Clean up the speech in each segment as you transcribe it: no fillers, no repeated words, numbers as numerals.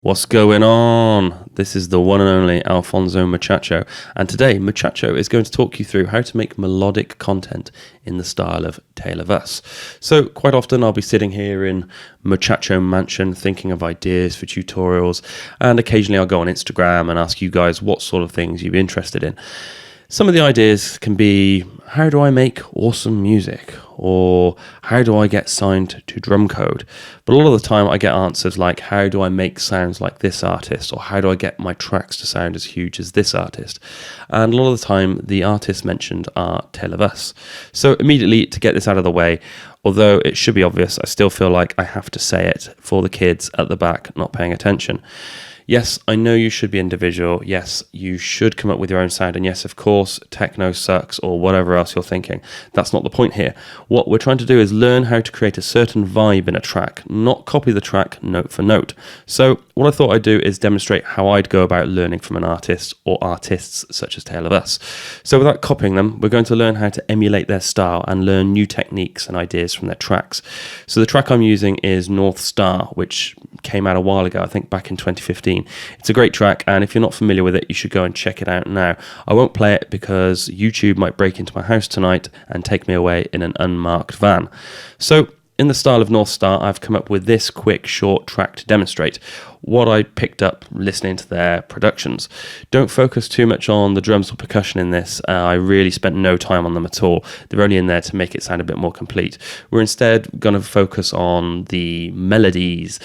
What's going on? This is the one and only Alfonso Muchacho, and today Muchacho is going to talk you through how to make melodic content in the style of Tale of Us. So quite often I'll be sitting here in Muchacho Mansion thinking of ideas for tutorials, and occasionally I'll go on Instagram and ask you guys what sort of things you'd be interested in. Some of the ideas can be, how do I make awesome music? Or how do I get signed to drum code? But a lot of the time I get answers like, how do I make sounds like this artist? Or how do I get my tracks to sound as huge as this artist? And a lot of the time the artists mentioned are Tale of Us. So immediately, to get this out of the way, although it should be obvious, I still feel like I have to say it for the kids at the back not paying attention. Yes, I know you should be individual. Yes, you should come up with your own sound. And yes, of course, techno sucks or whatever else you're thinking. That's not the point here. What we're trying to do is learn how to create a certain vibe in a track, not copy the track note for note. So what I thought I'd do is demonstrate how I'd go about learning from an artist or artists such as Tale of Us. So without copying them, we're going to learn how to emulate their style and learn new techniques and ideas from their tracks. So the track I'm using is Northstar, which came out a while ago, I think back in 2015. It's a great track, and if you're not familiar with it, you should go and check it out now. I won't play it because YouTube might break into my house tonight and take me away in an unmarked van. So in the style of Northstar, I've come up with this quick, short track to demonstrate what I picked up listening to their productions. Don't focus too much on the drums or percussion in this. I really spent no time on them at all. They're only in there to make it sound a bit more complete. We're instead going to focus on the melodies,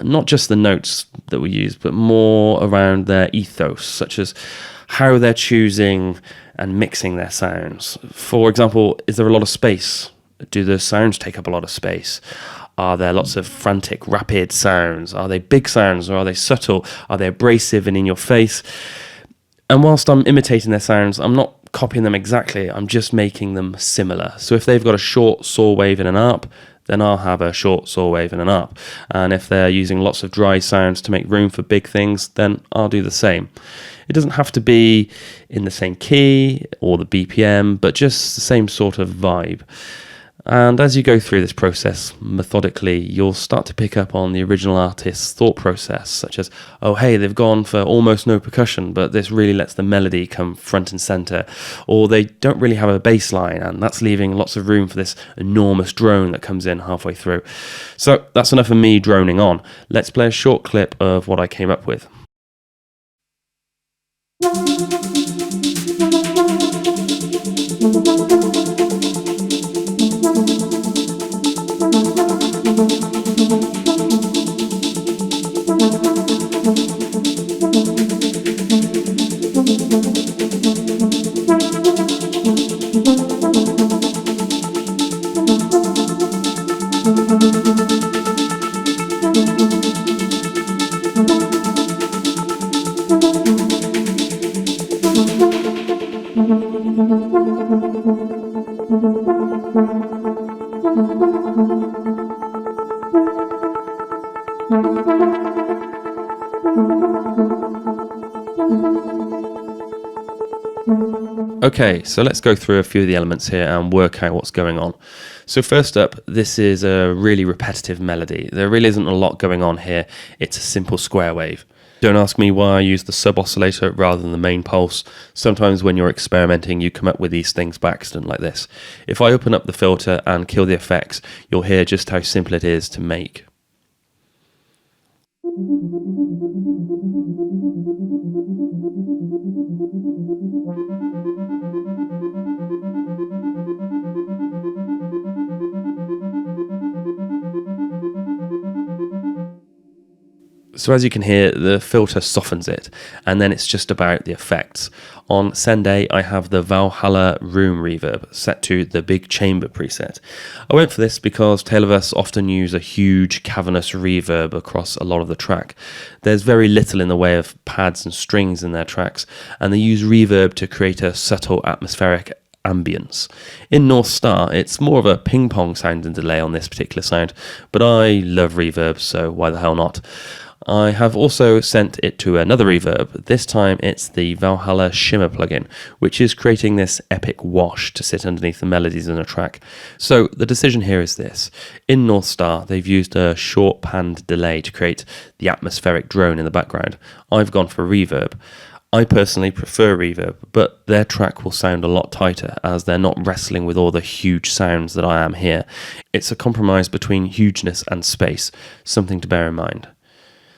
not just the notes that we use, but more around their ethos, such as how they're choosing and mixing their sounds. For example, is there a lot of space? Do the sounds take up a lot of space? Are there lots of frantic, rapid sounds? Are they big sounds or are they subtle? Are they abrasive and in your face? And whilst I'm imitating their sounds, I'm not copying them exactly. I'm just making them similar. So if they've got a short saw wave in an ARP, then I'll have a short saw wave in an ARP. And if they're using lots of dry sounds to make room for big things, then I'll do the same. It doesn't have to be in the same key or the BPM, but just the same sort of vibe. And as you go through this process methodically, you'll start to pick up on the original artist's thought process, such as, oh, hey, they've gone for almost no percussion, but this really lets the melody come front and center. Or they don't really have a bass line, and that's leaving lots of room for this enormous drone that comes in halfway through. So that's enough of me droning on. Let's play a short clip of what I came up with. Okay, so let's go through a few of the elements here and work out what's going on. So first up, this is a really repetitive melody. There really isn't a lot going on here. It's a simple square wave. Don't ask me why I use the sub-oscillator rather than the main pulse. Sometimes when you're experimenting, you come up with these things by accident like this. If I open up the filter and kill the effects, you'll hear just how simple it is to make. So as you can hear, the filter softens it, and then it's just about the effects. On Send A, I have the Valhalla Room reverb set to the big chamber preset. I went for this because Tale of Us often use a huge cavernous reverb across a lot of the track. There's very little in the way of pads and strings in their tracks, and they use reverb to create a subtle atmospheric ambience. In Northstar, it's more of a ping-pong sound and delay on this particular sound, but I love reverb, so why the hell not? I have also sent it to another reverb. This time it's the Valhalla Shimmer plugin, which is creating this epic wash to sit underneath the melodies in a track. So the decision here is this. In Northstar, they've used a short panned delay to create the atmospheric drone in the background. I've gone for reverb. I personally prefer reverb, but their track will sound a lot tighter as they're not wrestling with all the huge sounds that I am here. It's a compromise between hugeness and space, something to bear in mind.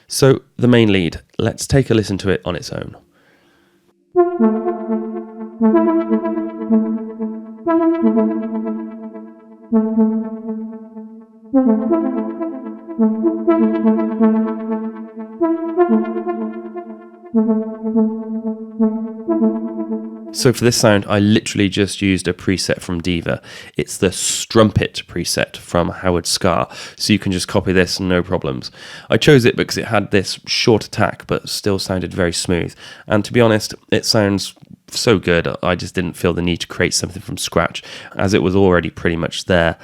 So the main lead, let's take a listen to it on its own. So for this sound, I literally just used a preset from Diva. It's the Strumpet preset from Howard Scar, so you can just copy this, no problems. I chose it because it had this short attack, but still sounded very smooth. And to be honest, it sounds so good, I just didn't feel the need to create something from scratch, as it was already pretty much there.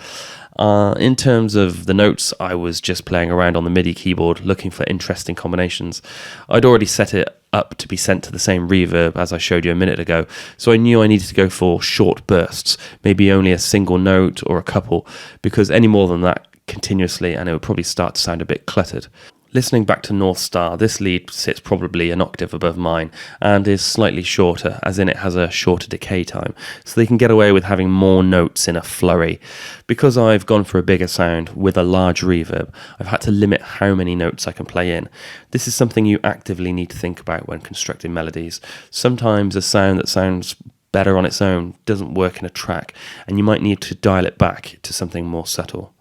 In terms of the notes, I was just playing around on the MIDI keyboard, looking for interesting combinations. I'd already set it up to be sent to the same reverb as I showed you a minute ago, so I knew I needed to go for short bursts, maybe only a single note or a couple, because any more than that continuously and it would probably start to sound a bit cluttered. Listening back to Northstar, this lead sits probably an octave above mine and is slightly shorter, as in it has a shorter decay time, so they can get away with having more notes in a flurry. Because I've gone for a bigger sound with a large reverb, I've had to limit how many notes I can play in. This is something you actively need to think about when constructing melodies. Sometimes a sound that sounds better on its own doesn't work in a track, and you might need to dial it back to something more subtle.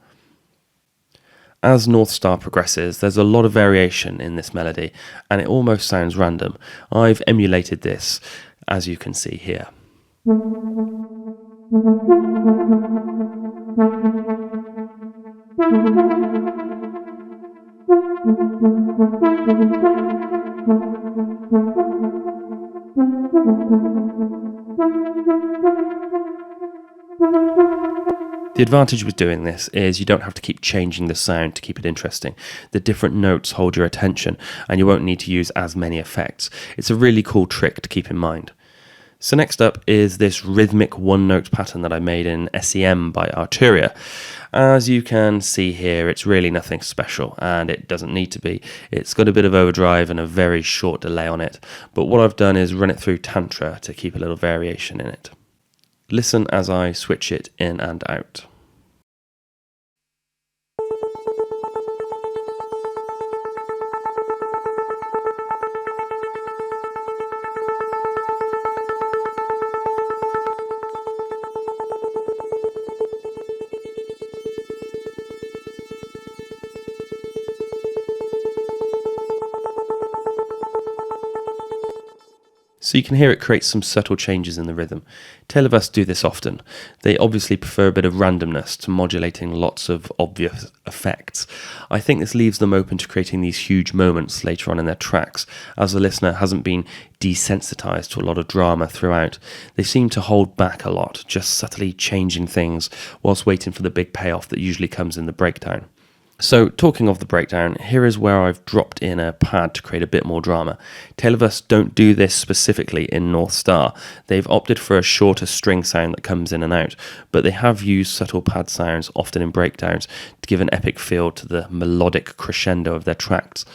As Northstar progresses, there's a lot of variation in this melody, and it almost sounds random. I've emulated this, as you can see here. The advantage with doing this is you don't have to keep changing the sound to keep it interesting. The different notes hold your attention and you won't need to use as many effects. It's a really cool trick to keep in mind. So next up is this rhythmic one-note pattern that I made in SEM by Arturia. As you can see here, it's really nothing special, and it doesn't need to be. It's got a bit of overdrive and a very short delay on it, but what I've done is run it through Tantra to keep a little variation in it. Listen as I switch it in and out. So you can hear it creates some subtle changes in the rhythm. Tale of Us do this often. They obviously prefer a bit of randomness to modulating lots of obvious effects. I think this leaves them open to creating these huge moments later on in their tracks, as the listener hasn't been desensitized to a lot of drama throughout. They seem to hold back a lot, just subtly changing things whilst waiting for the big payoff that usually comes in the breakdown. So, talking of the breakdown, here is where I've dropped in a pad to create a bit more drama. Tale of Us don't do this specifically in Northstar. They've opted for a shorter string sound that comes in and out, but they have used subtle pad sounds, often in breakdowns, to give an epic feel to the melodic crescendo of their tracks.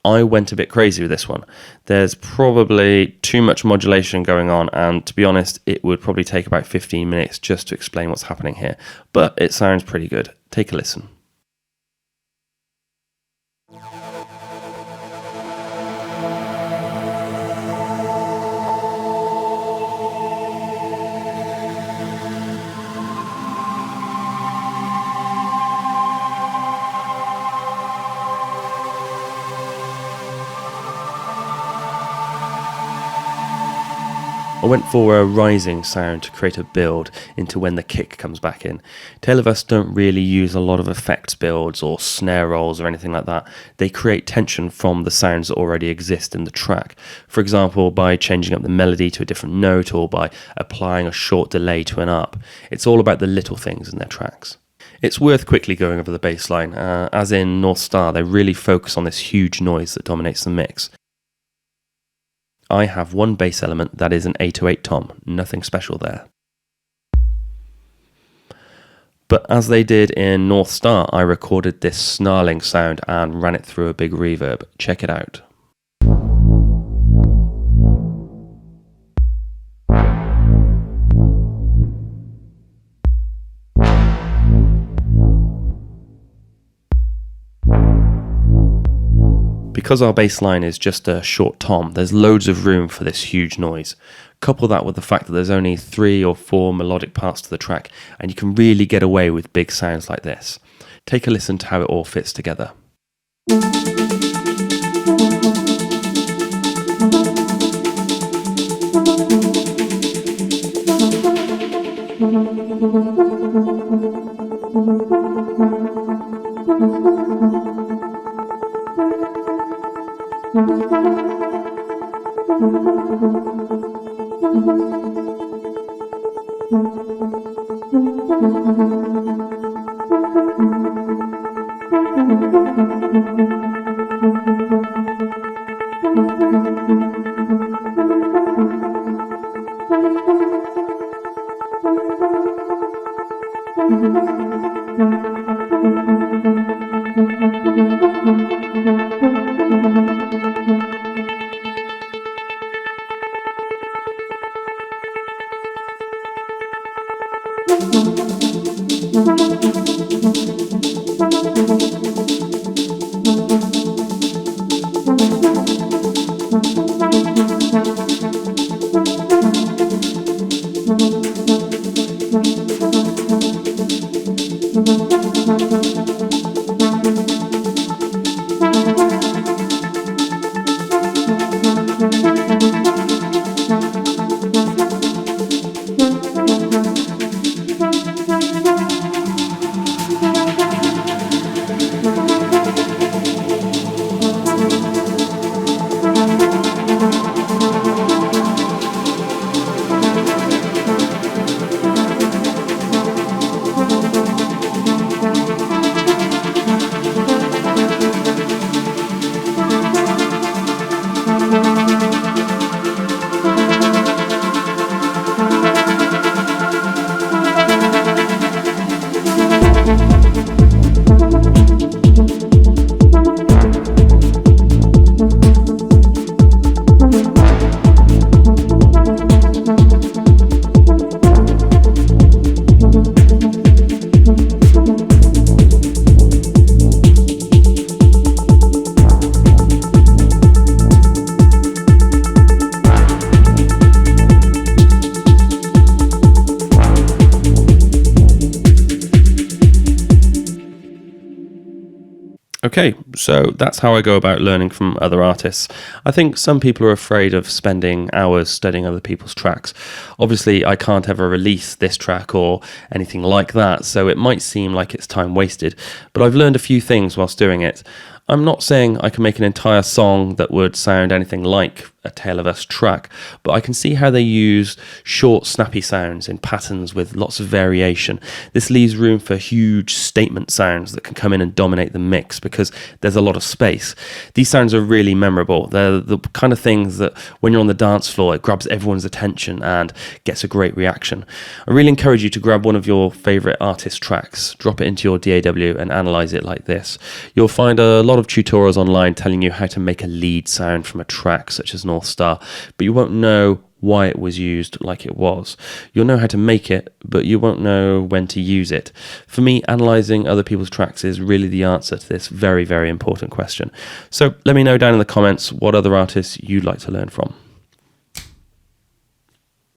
I went a bit crazy with this one. There's probably too much modulation going on, and to be honest, it would probably take about 15 minutes just to explain what's happening here, but it sounds pretty good. Take a listen. I went for a rising sound to create a build into when the kick comes back in. Tale of Us don't really use a lot of effects builds or snare rolls or anything like that. They create tension from the sounds that already exist in the track. For example, by changing up the melody to a different note or by applying a short delay to an up. It's all about the little things in their tracks. It's worth quickly going over the bass line. As in Northstar, they really focus on this huge noise that dominates the mix. I have one bass element that is an 808 tom, nothing special there. But as they did in Northstar, I recorded this snarling sound and ran it through a big reverb. Check it out. Because our bass line is just a short tom, there's loads of room for this huge noise. Couple that with the fact that there's only 3 or 4 melodic parts to the track, and you can really get away with big sounds like this. Take a listen to how it all fits together. Okay, so that's how I go about learning from other artists. I think some people are afraid of spending hours studying other people's tracks. Obviously, I can't ever release this track or anything like that, so it might seem like it's time wasted, but I've learned a few things whilst doing it. I'm not saying I can make an entire song that would sound anything like a Tale of Us track, but I can see how they use short, snappy sounds in patterns with lots of variation. This leaves room for huge statement sounds that can come in and dominate the mix because there's a lot of space. These sounds are really memorable. They're the kind of things that when you're on the dance floor, it grabs everyone's attention and gets a great reaction. I really encourage you to grab one of your favorite artist tracks, drop it into your DAW and analyze it like this. You'll find a lot of tutorials online telling you how to make a lead sound from a track such as Northstar, but you won't know why it was used like it was. You'll know how to make it, but you won't know when to use it. For me, analysing other people's tracks is really the answer to this very, very important question. So let me know down in the comments what other artists you'd like to learn from.